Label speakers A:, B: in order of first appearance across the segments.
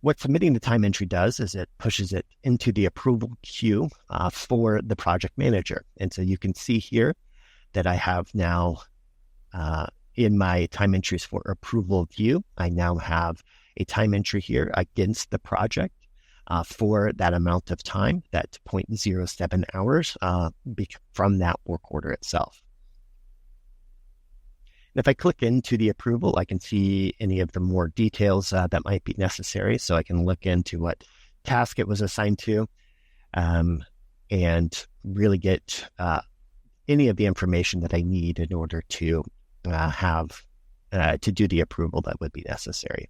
A: what submitting the time entry does is it pushes it into the approval queue for the project manager. And so you can see here that I have now in my time entries for approval view, I now have a time entry here against the project for that amount of time, that 0.07 hours from that work order itself. And if I click into the approval, I can see any of the more details that might be necessary. So I can look into what task it was assigned to and really get any of the information that I need in order to to do the approval that would be necessary.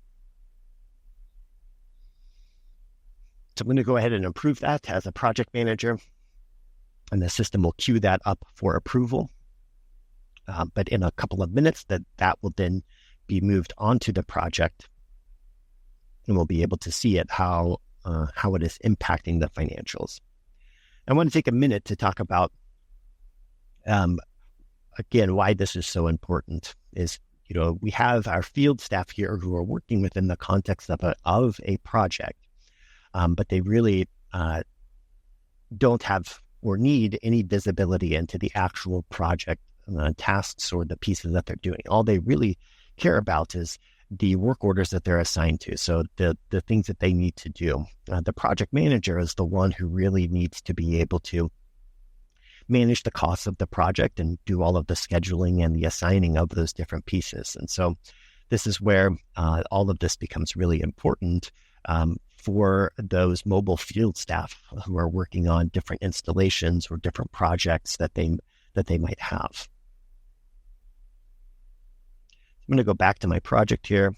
A: So I'm going to go ahead and approve that as a project manager, and the system will queue that up for approval. But in a couple of minutes, that will then be moved onto the project, and we'll be able to see it how it is impacting the financials. I want to take a minute to talk about again, why this is so important is, we have our field staff here who are working within the context of a project, but they really don't have or need any visibility into the actual project tasks or the pieces that they're doing. All they really care about is the work orders that they're assigned to. So the things that they need to do. The project manager is the one who really needs to be able to manage the costs of the project and do all of the scheduling and the assigning of those different pieces. And so this is where all of this becomes really important for those mobile field staff who are working on different installations or different projects that they might have. I'm going to go back to my project here,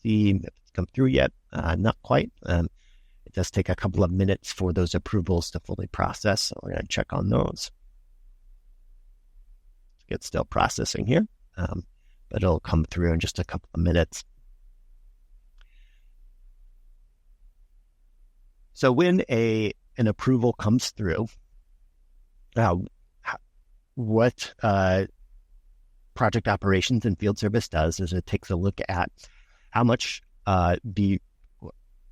A: see if it's come through yet. Not quite. It does take a couple of minutes for those approvals to fully process. So we're going to check on those. It's still processing here, but it'll come through in just a couple of minutes. So when an approval comes through, what project operations and field service does is it takes a look at how much the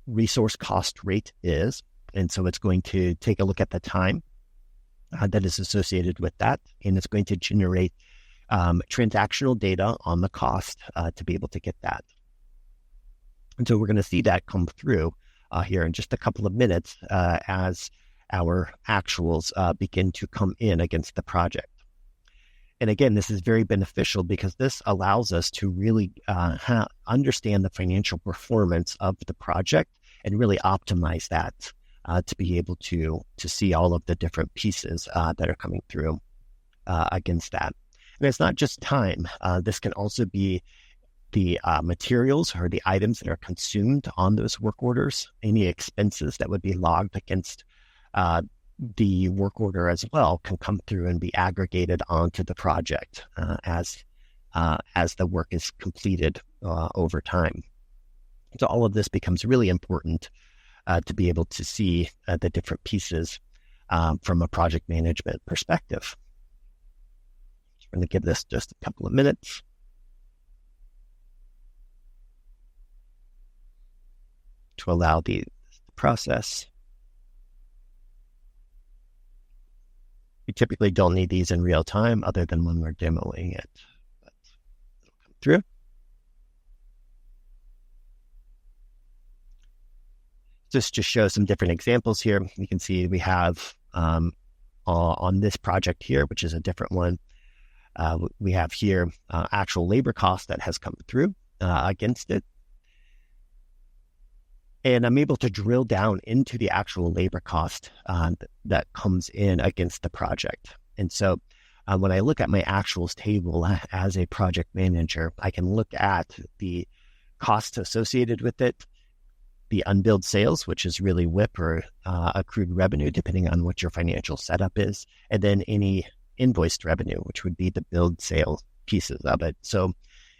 A: resource cost rate is. And so it's going to take a look at the time that is associated with that. And it's going to generate transactional data on the cost to be able to get that. And so we're going to see that come through here in just a couple of minutes as our actuals begin to come in against the project. And again, this is very beneficial because this allows us to really understand the financial performance of the project and really optimize that to be able to see all of the different pieces that are coming through against that. And it's not just time. This can also be the materials or the items that are consumed on those work orders, any expenses that would be logged against the work order as well can come through and be aggregated onto the project as the work is completed over time. So all of this becomes really important to be able to see the different pieces from a project management perspective. I'm going to give this just a couple of minutes. To allow the process. We typically don't need these in real time other than when we're demoing it, but it'll come through. Just to show some different examples here, you can see we have on this project here, which is a different one, we have here actual labor cost that has come through against it. And I'm able to drill down into the actual labor cost that comes in against the project. And so when I look at my actuals table as a project manager, I can look at the costs associated with it, the unbilled sales, which is really WIP or accrued revenue, depending on what your financial setup is, and then any invoiced revenue, which would be the billed sales pieces of it. So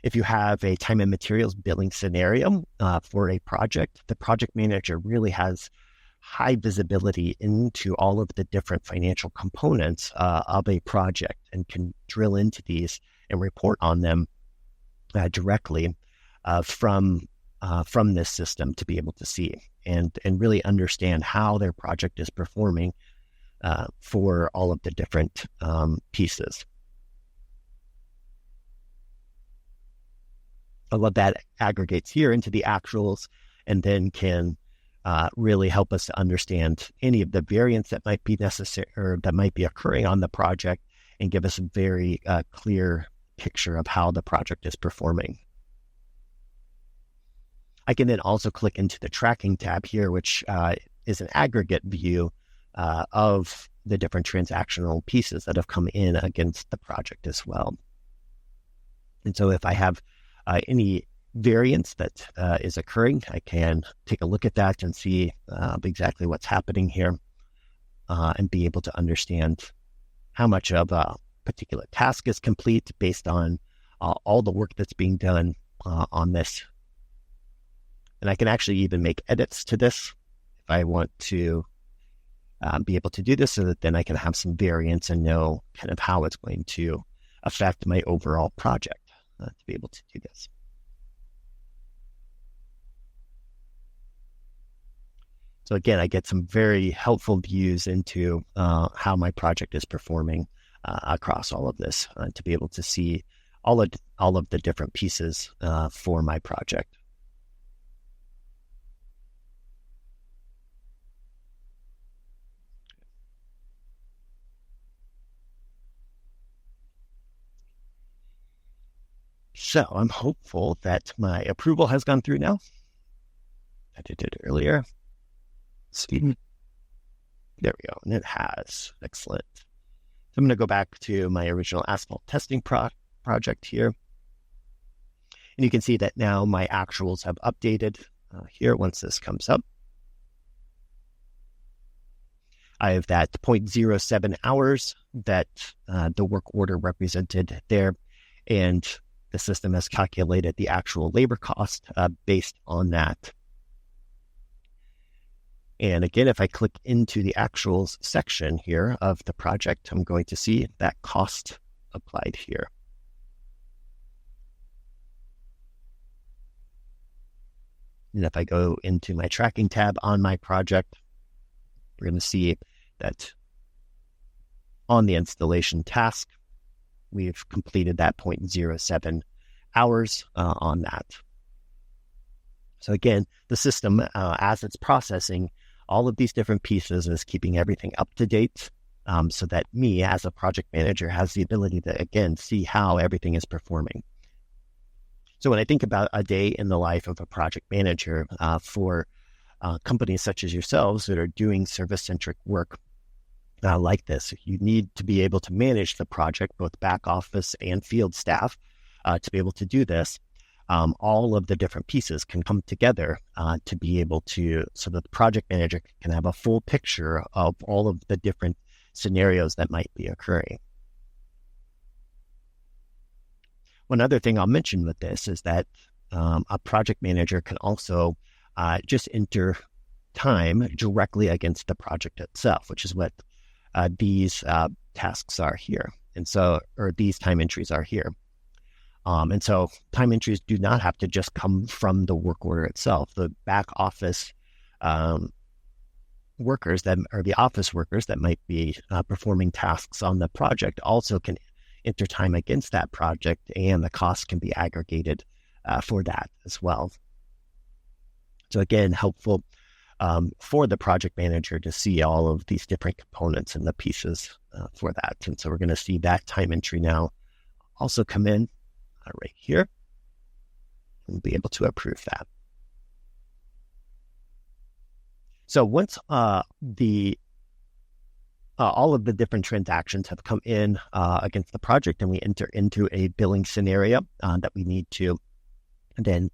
A: if you have a time and materials billing scenario for a project, the project manager really has high visibility into all of the different financial components of a project and can drill into these and report on them directly from from this system to be able to see and really understand how their project is performing for all of the different pieces. I love that aggregates here into the actuals and then can really help us to understand any of the variance that might be necessary or that might be occurring on the project and give us a very clear picture of how the project is performing. I can then also click into the tracking tab here, which is an aggregate view of the different transactional pieces that have come in against the project as well. And so if I have any variance that is occurring, I can take a look at that and see exactly what's happening here and be able to understand how much of a particular task is complete based on all the work that's being done on this. And I can actually even make edits to this if I want to be able to do this, so that then I can have some variance and know kind of how it's going to affect my overall project to be able to do this. So again, I get some very helpful views into how my project is performing across all of this to be able to see all of the different pieces for my project. So I'm hopeful that my approval has gone through now. I did it earlier. See, there we go, and it has. Excellent. So I'm going to go back to my original asphalt testing project here. And you can see that now my actuals have updated here once this comes up. I have that 0.07 hours that the work order represented there. And the system has calculated the actual labor cost based on that. And again, if I click into the actuals section here of the project, I'm going to see that cost applied here. And if I go into my tracking tab on my project, we're going to see that on the installation task, we've completed that 0.07 hours on that. So again, the system, as it's processing all of these different pieces, is keeping everything up to date so that me as a project manager has the ability to, again, see how everything is performing. So when I think about a day in the life of a project manager for companies such as yourselves that are doing service-centric work like this, you need to be able to manage the project, both back office and field staff, to be able to do this. All of the different pieces can come together to be able to, so that the project manager can have a full picture of all of the different scenarios that might be occurring. One other thing I'll mention with this is that a project manager can also just enter time directly against the project itself, which is what these tasks are here. And so, or these time entries are here. And so time entries do not have to just come from the work order itself. The back office workers that are the office workers that might be performing tasks on the project also can enter time against that project, and the cost can be aggregated for that as well. So again, helpful for the project manager to see all of these different components and the pieces for that. And so we're going to see that time entry now also come in right here. We'll be able to approve that. So once all of the different transactions have come in against the project, and we enter into a billing scenario that we need to then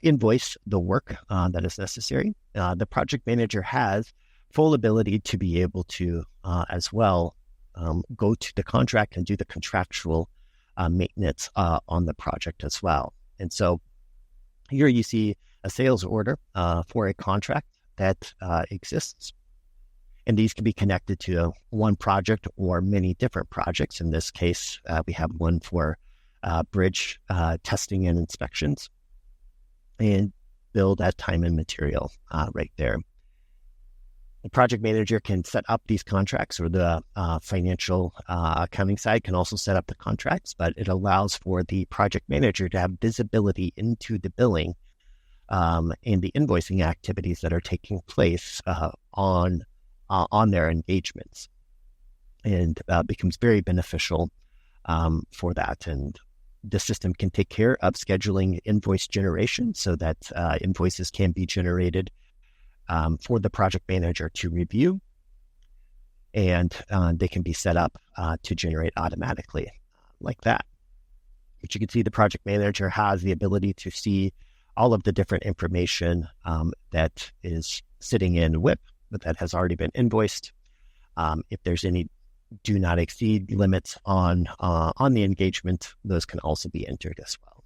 A: invoice the work that is necessary, the project manager has full ability to be able to as well go to the contract and do the contractual maintenance on the project as well. And so here you see a sales order for a contract that exists. And these can be connected to one project or many different projects. In this case, we have one for bridge testing and inspections. And billed as time and material right there. The project manager can set up these contracts, or the financial accounting side can also set up the contracts, but it allows for the project manager to have visibility into the billing and the invoicing activities that are taking place on their engagements, and becomes very beneficial for that. And the system can take care of scheduling invoice generation so that invoices can be generated for the project manager to review, and they can be set up to generate automatically like that. But you can see the project manager has the ability to see all of the different information that is sitting in WIP that has already been invoiced. If there's any do not exceed limits on the engagement, those can also be entered as well.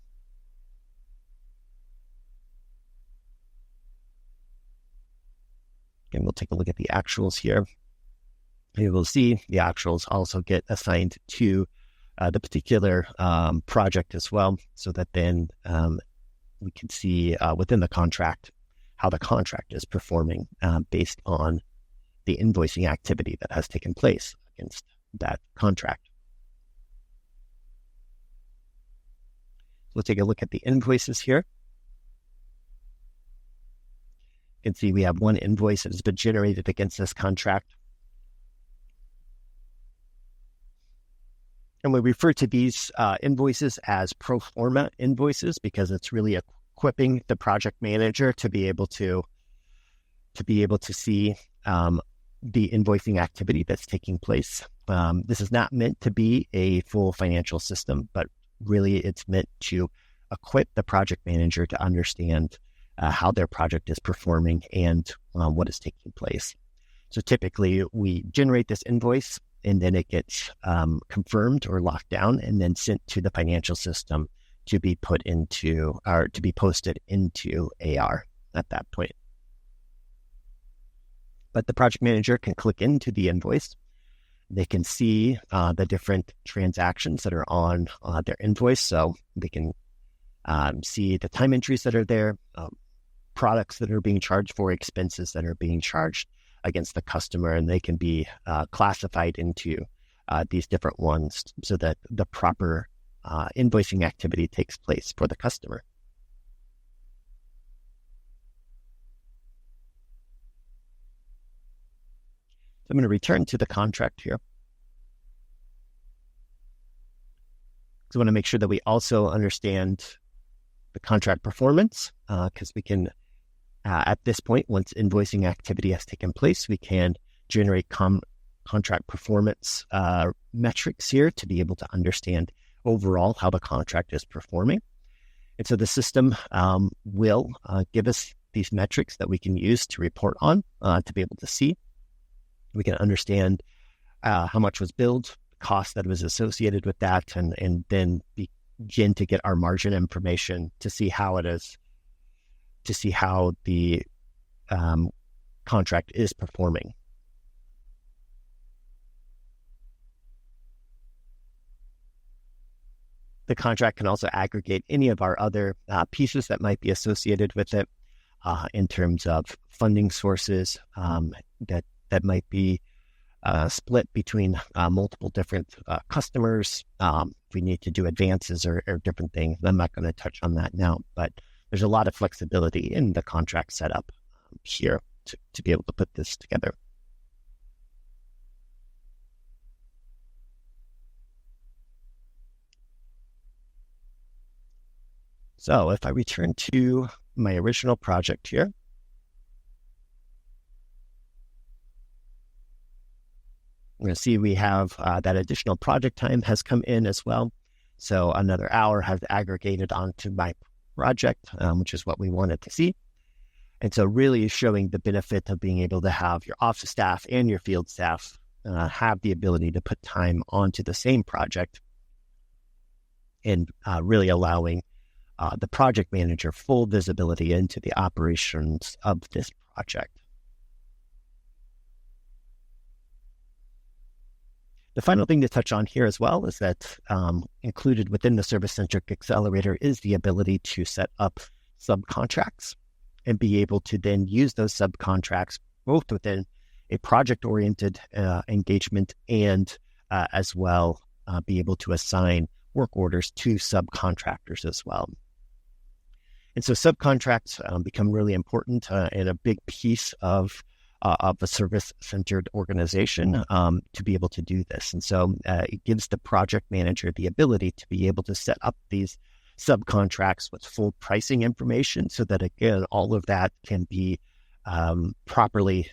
A: And we'll take a look at the actuals here. You will see the actuals also get assigned to the particular project as well, so that then we can see within the contract how the contract is performing based on the invoicing activity that has taken place against that contract. So we'll take a look at the invoices here. You can see we have one invoice that has been generated against this contract. And we refer to these invoices as pro forma invoices because it's really equipping the project manager to be able to see the invoicing activity that's taking place. This is not meant to be a full financial system, but really it's meant to equip the project manager to understand how their project is performing and what is taking place. So typically we generate this invoice and then it gets confirmed or locked down and then sent to the financial system to be put into, or to be posted into AR at that point. But the project manager can click into the invoice. They can see the different transactions that are on their invoice. So they can see the time entries that are there, products that are being charged for, expenses that are being charged against the customer, and they can be classified into these different ones so that the proper invoicing activity takes place for the customer. So I'm going to return to the contract here. So I want to make sure that we also understand the contract performance, because we can, at this point, once invoicing activity has taken place, we can generate contract performance metrics here to be able to understand overall how the contract is performing. And so the system will give us these metrics that we can use to report on, to be able to see. We can understand how much was billed, the cost that was associated with that, and then begin to get our margin information to see how it is, to see how the contract is performing. The contract can also aggregate any of our other pieces that might be associated with it in terms of funding sources that might be split between multiple different customers. If we need to do advances or different things, I'm not going to touch on that now, but there's a lot of flexibility in the contract setup here to be able to put this together. So if I return to my original project here, we're going to see we have that additional project time has come in as well. So another hour has aggregated onto my project, which is what we wanted to see. And so really showing the benefit of being able to have your office staff and your field staff have the ability to put time onto the same project, and really allowing the project manager full visibility into the operations of this project. The final thing to touch on here as well is that included within the Service-Centric Accelerator is the ability to set up subcontracts. and be able to then use those subcontracts both within a project-oriented engagement and as well be able to assign work orders to subcontractors as well. And so subcontracts become really important and a big piece of a service-centered organization to be able to do this. And so it gives the project manager the ability to be able to set up these subcontracts with full pricing information so that, again, all of that can be properly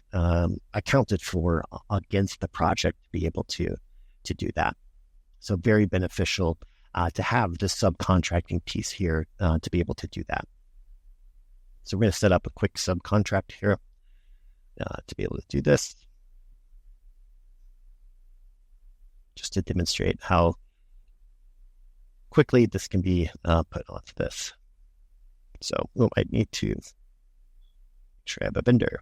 A: accounted for against the project to be able to do that. So very beneficial to have the subcontracting piece here to be able to do that. So we're going to set up a quick subcontract here to be able to do this, just to demonstrate how quickly this can be put onto this. So we might need to make sure I have a vendor.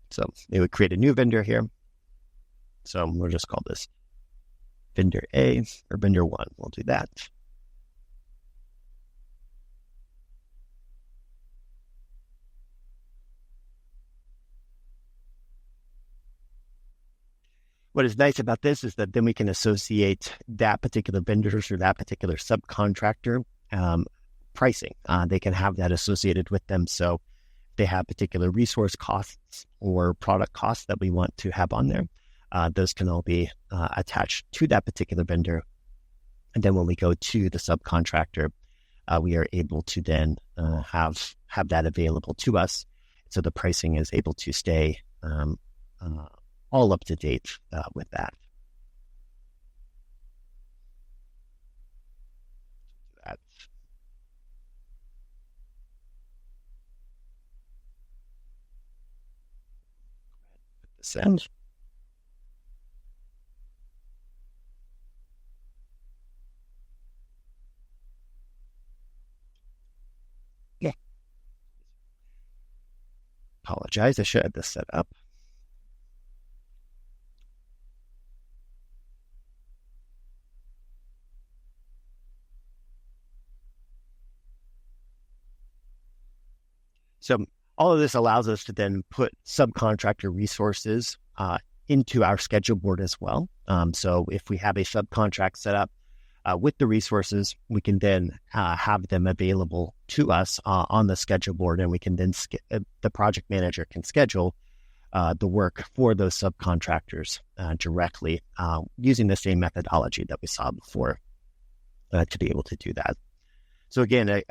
A: So it would create a new vendor here. So we'll just call this vendor A or vendor 1. We'll do that. What is nice about this is that then we can associate that particular vendors or that particular subcontractor pricing. They can have that associated with them. So if they have particular resource costs or product costs that we want to have on there, those can all be attached to that particular vendor. And then when we go to the subcontractor, we are able to then have that available to us. So the pricing is able to stay all up to date with that. Put this in. Yeah. Apologize, I should have this set up. So all of this allows us to then put subcontractor resources into our schedule board as well. So if we have a subcontract set up with the resources, we can then have them available to us on the schedule board, and we can then the project manager can schedule the work for those subcontractors directly using the same methodology that we saw before to be able to do that. So again,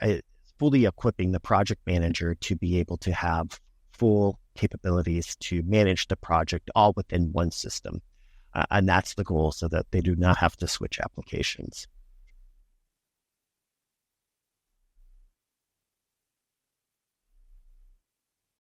A: fully equipping the project manager to be able to have full capabilities to manage the project all within one system. And that's the goal, so that they do not have to switch applications.